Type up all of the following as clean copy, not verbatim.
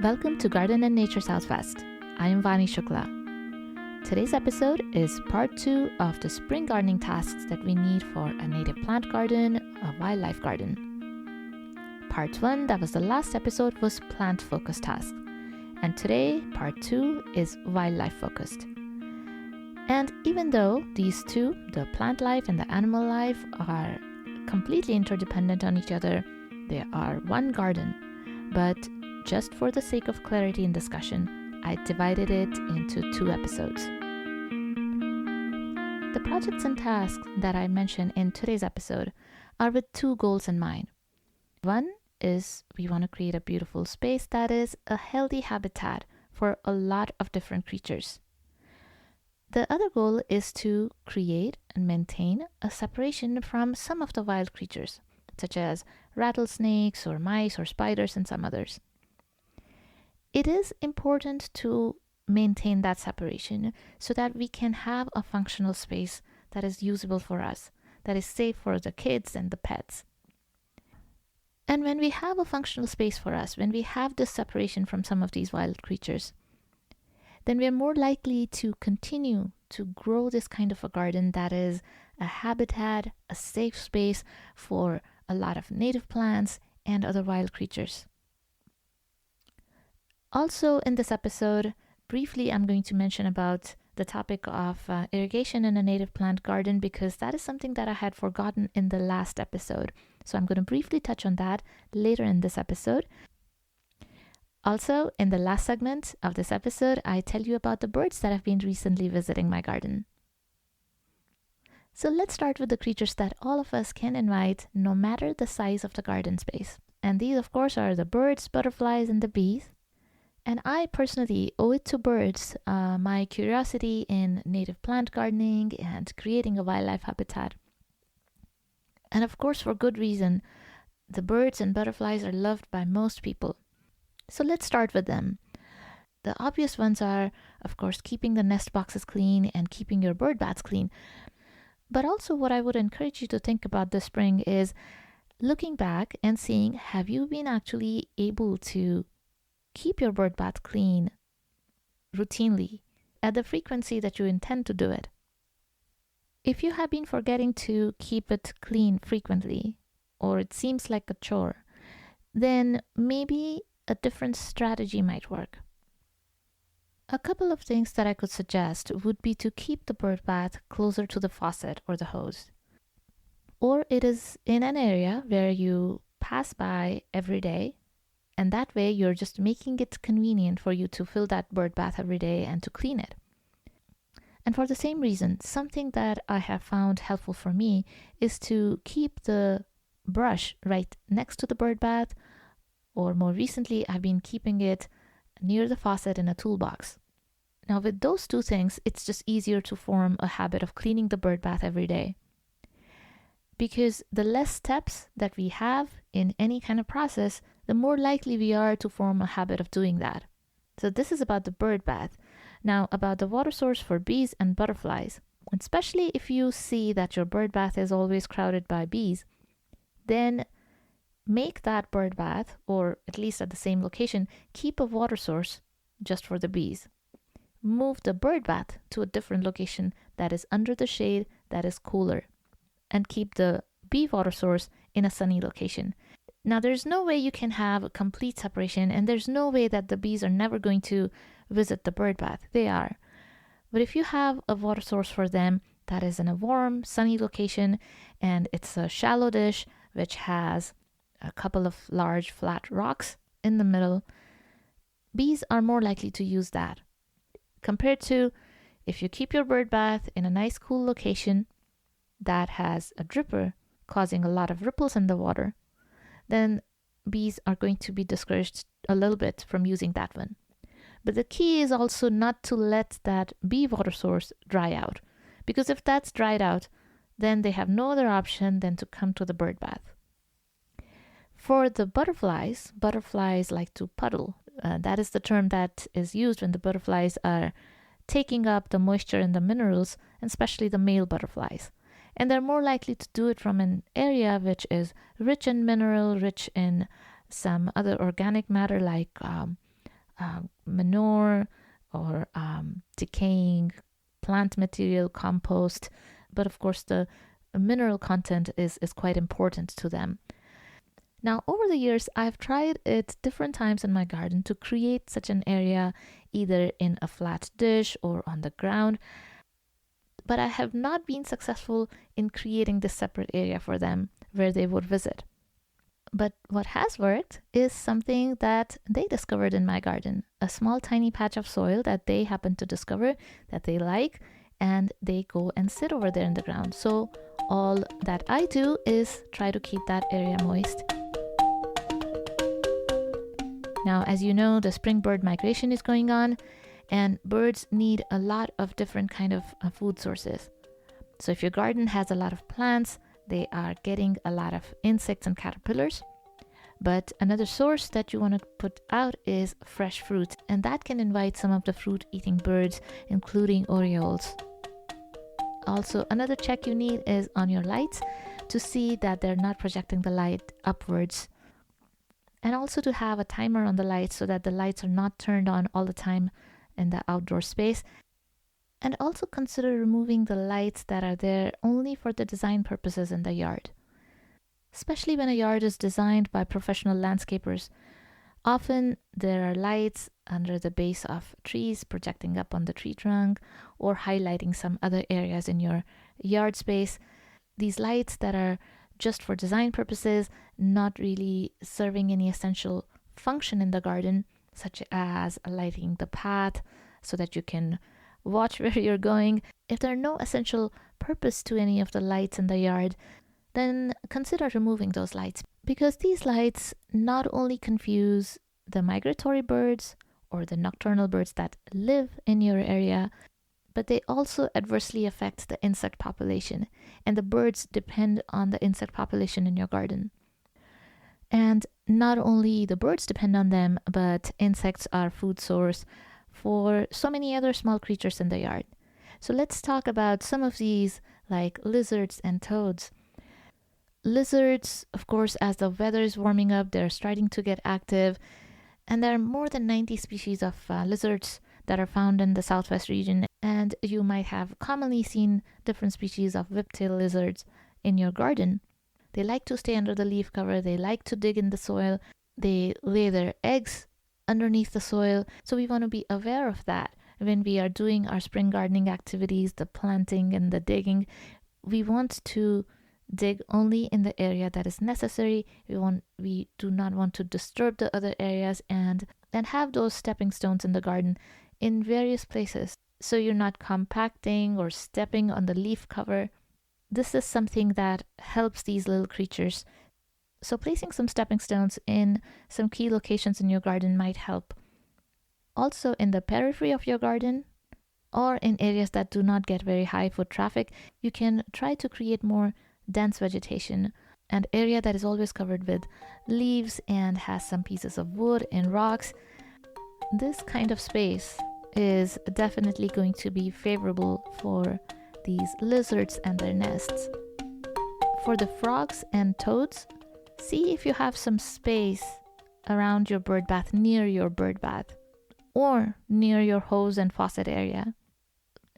Welcome to Garden and Nature Southwest. I am Vani Shukla. Today's episode is part 2 of the spring gardening tasks that we need for a native plant garden, a wildlife garden. Part 1, that was the last episode, was plant-focused tasks. And today, part 2 is wildlife-focused. And even though these two, the plant life and the animal life, are completely interdependent on each other, they are one garden. But just for the sake of clarity in discussion, I divided it into 2 episodes. The projects and tasks that I mention in today's episode are with 2 goals in mind. One is we want to create a beautiful space that is a healthy habitat for a lot of different creatures. The other goal is to create and maintain a separation from some of the wild creatures, such as rattlesnakes or mice or spiders and some others. It is important to maintain that separation so that we can have a functional space that is usable for us, that is safe for the kids and the pets. And when we have a functional space for us, when we have this separation from some of these wild creatures, then we are more likely to continue to grow this kind of a garden that is a habitat, a safe space for a lot of native plants and other wild creatures. Also in this episode, briefly I'm going to mention about the topic of irrigation in a native plant garden because that is something that I had forgotten in the last episode. So I'm going to briefly touch on that later in this episode. Also, in the last segment of this episode, I tell you about the birds that have been recently visiting my garden. So let's start with the creatures that all of us can invite no matter the size of the garden space. And these, of course, are the birds, butterflies, and the bees. And I personally owe it to birds, my curiosity in native plant gardening and creating a wildlife habitat. And of course, for good reason, the birds and butterflies are loved by most people. So let's start with them. The obvious ones are, of course, keeping the nest boxes clean and keeping your bird baths clean. But also what I would encourage you to think about this spring is looking back and seeing, have you been actually able to keep your bird bath clean routinely at the frequency that you intend to do it? If you have been forgetting to keep it clean frequently, or it seems like a chore, then maybe a different strategy might work. A couple of things that I could suggest would be to keep the bird bath closer to the faucet or the hose. Or it is in an area where you pass by every day, and that way you're just making it convenient for you to fill that bird bath every day and to clean it. And for the same reason, something that I have found helpful for me is to keep the brush right next to the bird bath, or more recently, I've been keeping it near the faucet in a toolbox. Now with those 2 things, it's just easier to form a habit of cleaning the bird bath every day. Because the less steps that we have in any kind of process, the more likely we are to form a habit of doing that. So this is about the bird bath. Now about the water source for bees and butterflies, especially if you see that your bird bath is always crowded by bees, then make that bird bath, or at least at the same location, keep a water source just for the bees. Move the bird bath to a different location that is under the shade, that is cooler, and keep the bee water source in a sunny location. Now, there's no way you can have a complete separation, and there's no way that the bees are never going to visit the bird bath. They are. But if you have a water source for them that is in a warm, sunny location, and it's a shallow dish which has a couple of large flat rocks in the middle, bees are more likely to use that. Compared to if you keep your bird bath in a nice cool location that has a dripper causing a lot of ripples in the water, then bees are going to be discouraged a little bit from using that one. But the key is also not to let that bee water source dry out, because if that's dried out, then they have no other option than to come to the bird bath. For the butterflies like to puddle. That is the term that is used when the butterflies are taking up the moisture and the minerals, and especially the male butterflies. And they're more likely to do it from an area which is rich in mineral, rich in some other organic matter like manure or decaying plant material, compost. But of course, the mineral content is quite important to them. Now, over the years, I've tried it different times in my garden to create such an area, either in a flat dish or on the ground, but I have not been successful in creating this separate area for them where they would visit. But what has worked is something that they discovered in my garden, a small tiny patch of soil that they happen to discover that they like, and they go and sit over there in the ground. So all that I do is try to keep that area moist. Now, as you know, the spring bird migration is going on, and birds need a lot of different kind of food sources. So if your garden has a lot of plants, they are getting a lot of insects and caterpillars. But another source that you want to put out is fresh fruit, and that can invite some of the fruit-eating birds, including orioles. Also, another check you need is on your lights to see that they're not projecting the light upwards. And also to have a timer on the lights so that the lights are not turned on all the time in the outdoor space. And also consider removing the lights that are there only for the design purposes in the yard. Especially when a yard is designed by professional landscapers. Often there are lights under the base of trees projecting up on the tree trunk or highlighting some other areas in your yard space. These lights that are just for design purposes, not really serving any essential function in the garden, such as lighting the path so that you can watch where you're going. If there are no essential purpose to any of the lights in the yard, then consider removing those lights, because these lights not only confuse the migratory birds or the nocturnal birds that live in your area, but they also adversely affect the insect population, and the birds depend on the insect population in your garden. And not only the birds depend on them, but insects are food source for so many other small creatures in the yard. So let's talk about some of these, like lizards and toads. Lizards, of course, as the weather is warming up, they're starting to get active, and there are more than 90 species of lizards that are found in the southwest region, and you might have commonly seen different species of whiptail lizards in your garden. They like to stay under the leaf cover, they like to dig in the soil, they lay their eggs underneath the soil, so we want to be aware of that when we are doing our spring gardening activities, the planting and the digging. We want to dig only in the area that is necessary. We do not want to disturb the other areas, and have those stepping stones in the garden in various places, so you're not compacting or stepping on the leaf cover. This is something that helps these little creatures. So placing some stepping stones in some key locations in your garden might help. Also, in the periphery of your garden or in areas that do not get very high foot traffic, you can try to create more dense vegetation, an area that is always covered with leaves and has some pieces of wood and rocks. This kind of space is definitely going to be favorable for these lizards and their nests. For the frogs and toads, see if you have some space around your bird bath, near your bird bath, or near your hose and faucet area,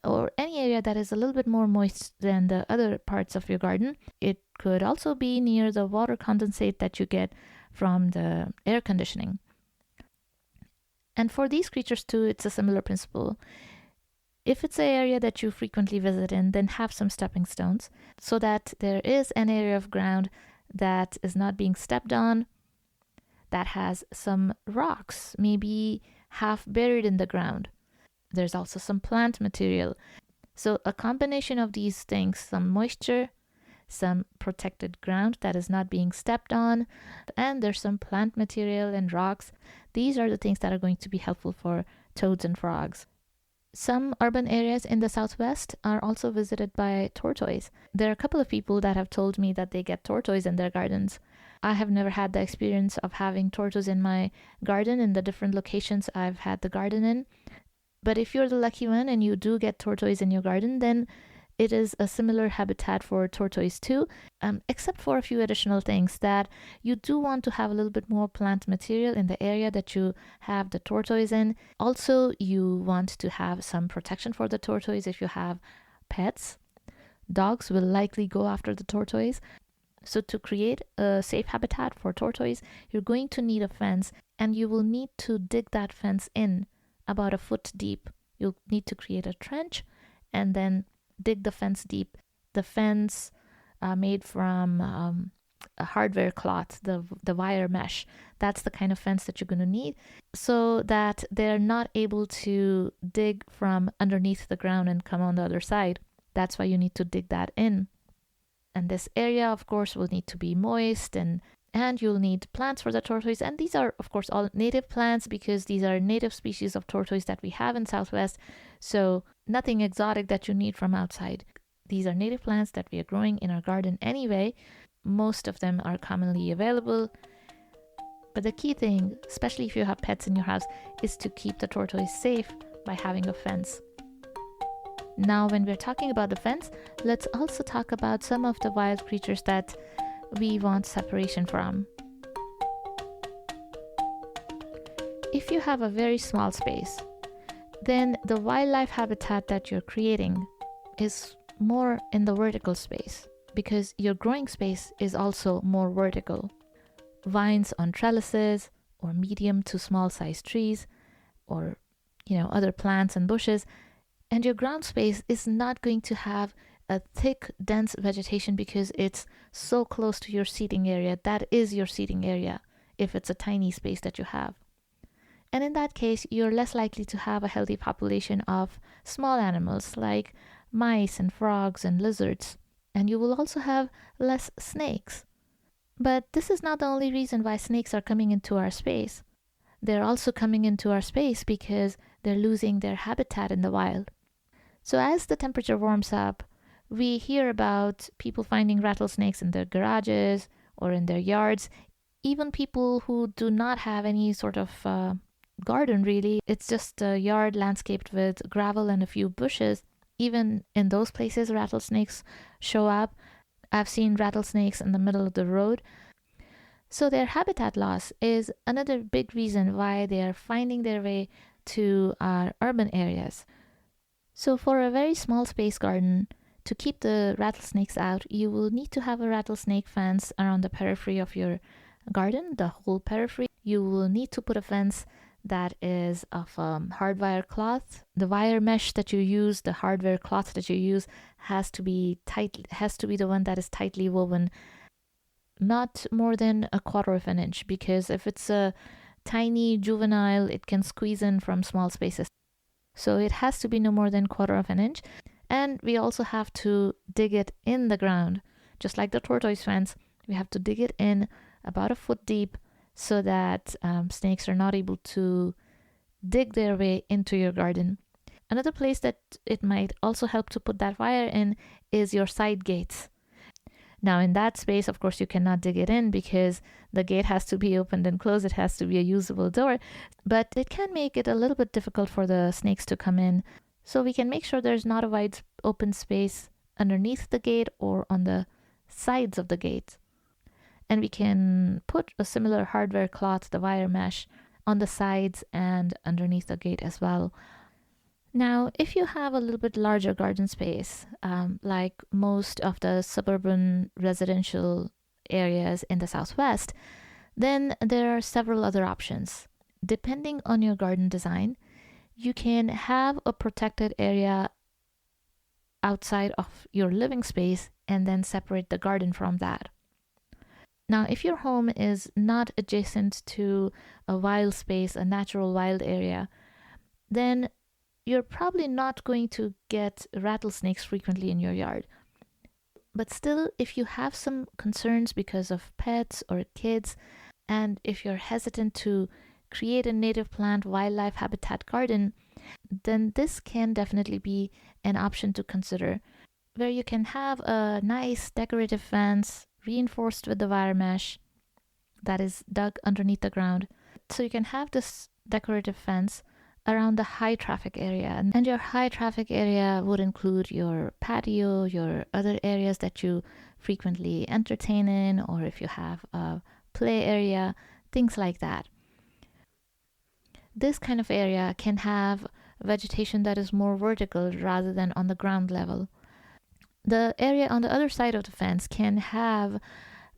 or any area that is a little bit more moist than the other parts of your garden. It could also be near the water condensate that you get from the air conditioning. And for these creatures too, it's a similar principle. If it's an area that you frequently visit in, then have some stepping stones so that there is an area of ground that is not being stepped on, that has some rocks, maybe half buried in the ground. There's also some plant material. So a combination of these things, some moisture, some protected ground that is not being stepped on, and there's some plant material and rocks. These are the things that are going to be helpful for toads and frogs. Some urban areas in the southwest are also visited by tortoise. There are a couple of people that have told me that they get tortoise in their gardens. I have never had the experience of having tortoise in my garden in the different locations I've had the garden in. But if you're the lucky one and you do get tortoise in your garden, then It is a similar habitat for tortoise too, except for a few additional things that you do want to have a little bit more plant material in the area that you have the tortoise in. Also, you want to have some protection for the tortoise if you have pets. Dogs will likely go after the tortoise. So to create a safe habitat for tortoise, you're going to need a fence, and you will need to dig that fence in about a foot deep. You'll need to create a trench and then dig the fence deep. The fence made from a hardware cloth, the wire mesh. That's the kind of fence that you're going to need so that they're not able to dig from underneath the ground and come on the other side. That's why you need to dig that in. And this area, of course, will need to be moist, and you'll need plants for the tortoise. And these are, of course, all native plants because these are native species of tortoise that we have in Southwest. So nothing exotic that you need from outside. These are native plants that we are growing in our garden anyway. Most of them are commonly available. But the key thing, especially if you have pets in your house, is to keep the tortoise safe by having a fence. Now, when we're talking about the fence, let's also talk about some of the wild creatures that we want separation from. If you have a very small space, then the wildlife habitat that you're creating is more in the vertical space because your growing space is also more vertical. Vines on trellises or medium to small sized trees or other plants and bushes. And your ground space is not going to have a thick, dense vegetation because it's so close to your seating area. That is your seating area if it's a tiny space that you have. And in that case, you're less likely to have a healthy population of small animals like mice and frogs and lizards. And you will also have less snakes. But this is not the only reason why snakes are coming into our space. They're also coming into our space because they're losing their habitat in the wild. So as the temperature warms up, we hear about people finding rattlesnakes in their garages or in their yards. Even people who do not have any sort of garden really, it's just a yard landscaped with gravel and a few bushes. Even in those places, rattlesnakes show up. I've seen rattlesnakes in the middle of the road. So their habitat loss is another big reason why they are finding their way to our urban areas. So for a very small space garden, to keep the rattlesnakes out, you will need to have a rattlesnake fence around the periphery of your garden, the whole periphery. You will need to put a fence that is of hardwire cloth. The wire mesh that you use, the hardware cloth that you use has to be the one that is tightly woven, not more than 1/4 of an inch, because if it's a tiny juvenile, it can squeeze in from small spaces. So it has to be no more than 1/4 of an inch. And we also have to dig it in the ground. Just like the tortoise fence, we have to dig it in about a foot deep so that snakes are not able to dig their way into your garden. Another place that it might also help to put that wire in is your side gates. Now in that space, of course, you cannot dig it in because the gate has to be opened and closed. It has to be a usable door, but it can make it a little bit difficult for the snakes to come in. So we can make sure there's not a wide open space underneath the gate or on the sides of the gate. And we can put a similar hardware cloth, the wire mesh, on the sides and underneath the gate as well. Now, if you have a little bit larger garden space, like most of the suburban residential areas in the Southwest, then there are several other options. Depending on your garden design, you can have a protected area outside of your living space and then separate the garden from that. Now, if your home is not adjacent to a wild space, a natural wild area, then you're probably not going to get rattlesnakes frequently in your yard. But still, if you have some concerns because of pets or kids, and if you're hesitant to create a native plant wildlife habitat garden, then this can definitely be an option to consider, where you can have a nice decorative fence reinforced with the wire mesh that is dug underneath the ground. So you can have this decorative fence around the high traffic area. And your high traffic area would include your patio, your other areas that you frequently entertain in, or if you have a play area, things like that. This kind of area can have vegetation that is more vertical rather than on the ground level. The area on the other side of the fence can have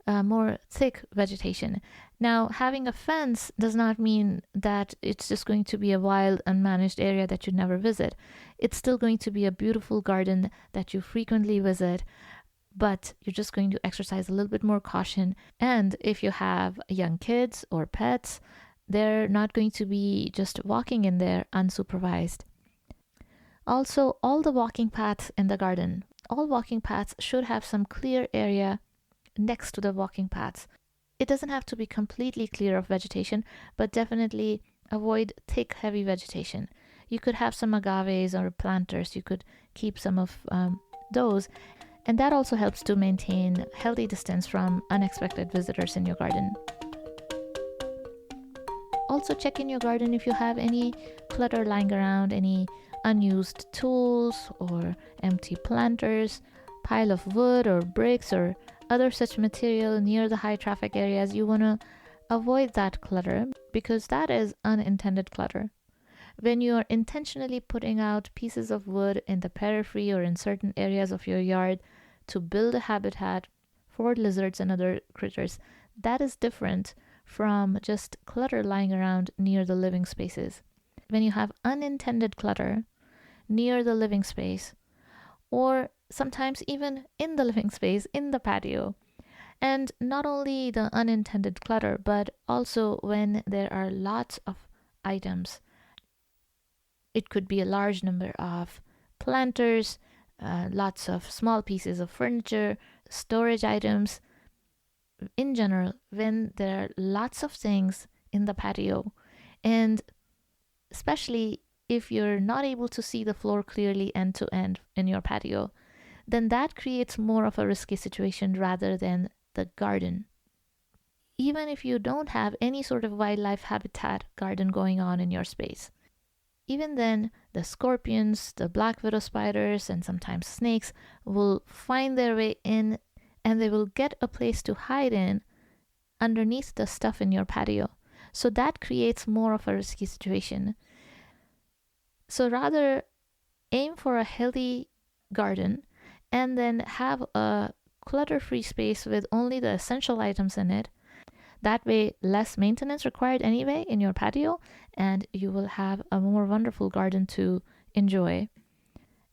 more thick vegetation. Now, having a fence does not mean that it's just going to be a wild, unmanaged area that you never visit. It's still going to be a beautiful garden that you frequently visit, but you're just going to exercise a little bit more caution. And if you have young kids or pets, they're not going to be just walking in there unsupervised. Also, all the walking paths in the garden, all walking paths should have some clear area next to the walking paths. It doesn't have to be completely clear of vegetation, but definitely avoid thick, heavy vegetation. You could have some agaves or planters. You could keep some of those. And that also helps to maintain healthy distance from unexpected visitors in your garden. Also check in your garden if you have any clutter lying around, any unused tools or empty planters, pile of wood or bricks or other such material near the high traffic areas. You want to avoid that clutter because that is unintended clutter. When you are intentionally putting out pieces of wood in the periphery or in certain areas of your yard to build a habitat for lizards and other critters, that is different from just clutter lying around near the living spaces. When you have unintended clutter near the living space, or sometimes even in the living space, in the patio, and not only the unintended clutter, but also when there are lots of items. It could be a large number of planters, lots of small pieces of furniture, storage items. In general, when there are lots of things in the patio, and especially if you're not able to see the floor clearly end to end in your patio, then that creates more of a risky situation rather than the garden. Even if you don't have any sort of wildlife habitat garden going on in your space, even then, the scorpions, the black widow spiders, and sometimes snakes will find their way in, and they will get a place to hide in underneath the stuff in your patio. So that creates more of a risky situation. So rather aim for a healthy garden and then have a clutter-free space with only the essential items in it. That way, less maintenance required anyway in your patio, and you will have a more wonderful garden to enjoy.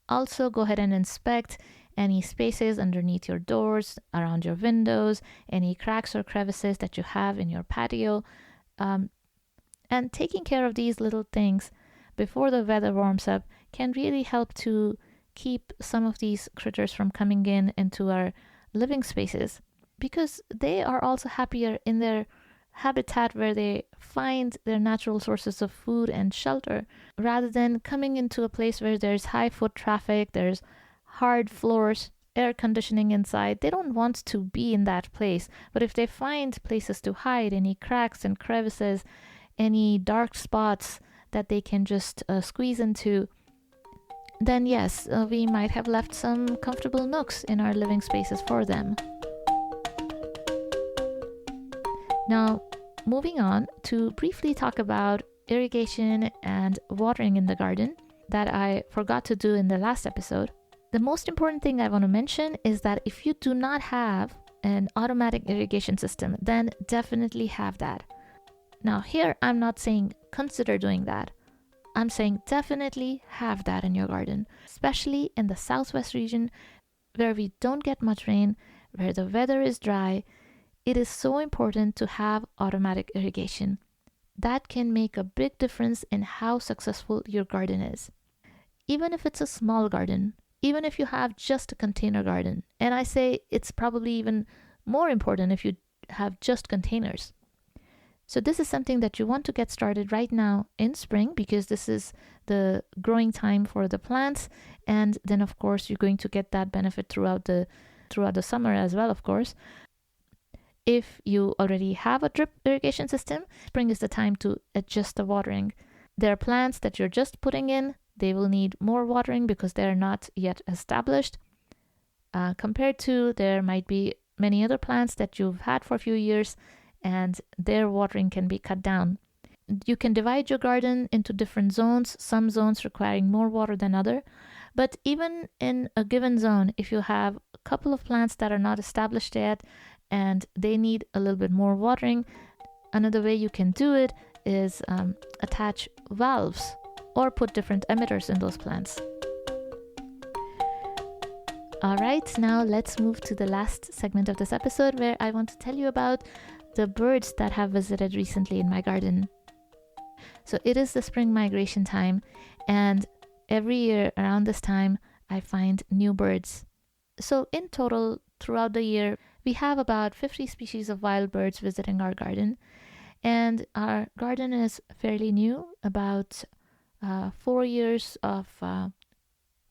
Also, go ahead and inspect any spaces underneath your doors, around your windows, any cracks or crevices that you have in your patio. And taking care of these little things before the weather warms up can really help to keep some of these critters from coming in into our living spaces, because they are also happier in their habitat where they find their natural sources of food and shelter, rather than coming into a place where there's high foot traffic, there's hard floors, air conditioning inside. They don't want to be in that place. But if they find places to hide, any cracks and crevices, any dark spots that they can just squeeze into, then yes, we might have left some comfortable nooks in our living spaces for them. Now, moving on to briefly talk about irrigation and watering in the garden that I forgot to do in the last episode. The most important thing I want to mention is that if you do not have an automatic irrigation system, then definitely have that. Now, here I'm not saying consider doing that. I'm saying definitely have that in your garden, especially in the southwest region where we don't get much rain, where the weather is dry. It is so important to have automatic irrigation. That can make a big difference in how successful your garden is. Even if it's a small garden, even if you have just a container garden, and I say it's probably even more important if you have just containers. So this is something that you want to get started right now in spring, because this is the growing time for the plants, and then of course you're going to get that benefit throughout the summer as well, of course. If you already have a drip irrigation system, spring is the time to adjust the watering. There are plants that you're just putting in. They will need more watering because they're not yet established. Compared to, there might be many other plants that you've had for a few years and their watering can be cut down. You can divide your garden into different zones, some zones requiring more water than other. But even in a given zone, if you have a couple of plants that are not established yet and they need a little bit more watering, another way you can do it is attach valves or put different emitters in those plants. All right, now let's move to the last segment of this episode where I want to tell you about the birds that have visited recently in my garden. So it is the spring migration time, and every year around this time, I find new birds. So in total, throughout the year, we have about 50 species of wild birds visiting our garden. And our garden is fairly new, about 4 years of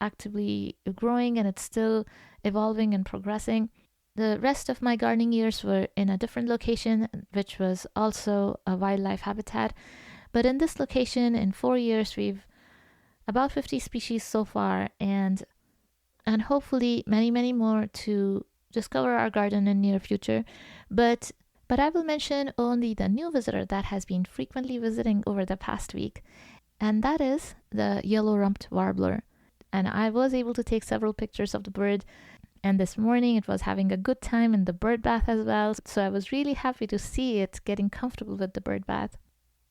actively growing, and it's still evolving and progressing. The rest of my gardening years were in a different location, which was also a wildlife habitat. But in this location, in 4 years, we've about 50 species so far, and hopefully many more to discover our garden in near future. But I will mention only the new visitor that has been frequently visiting over the past week, and that is the yellow-rumped warbler. And I was able to take several pictures of the bird, and this morning it was having a good time in the bird bath as well. So I was really happy to see it getting comfortable with the bird bath.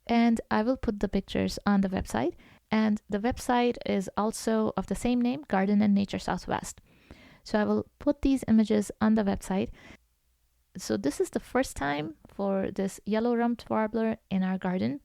And I will put the pictures on the website. And the website is also of the same name, Garden and Nature Southwest. So I will put these images on the website. So this is the first time for this yellow-rumped warbler in our garden.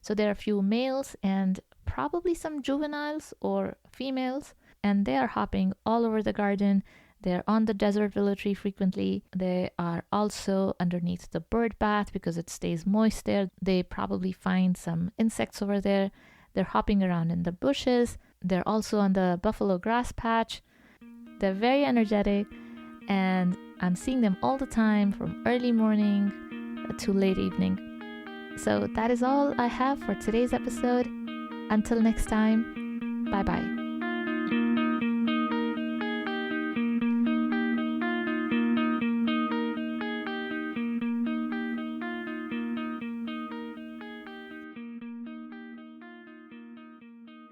So there are a few males and probably some juveniles or females, and they are hopping all over the garden. They're on the desert willow tree frequently. They are also underneath the bird bath because it stays moist there. They probably find some insects over there. They're hopping around in the bushes. They're also on the buffalo grass patch. They're very energetic, and I'm seeing them all the time from early morning to late evening. So that is all I have for today's episode. Until next time, bye-bye.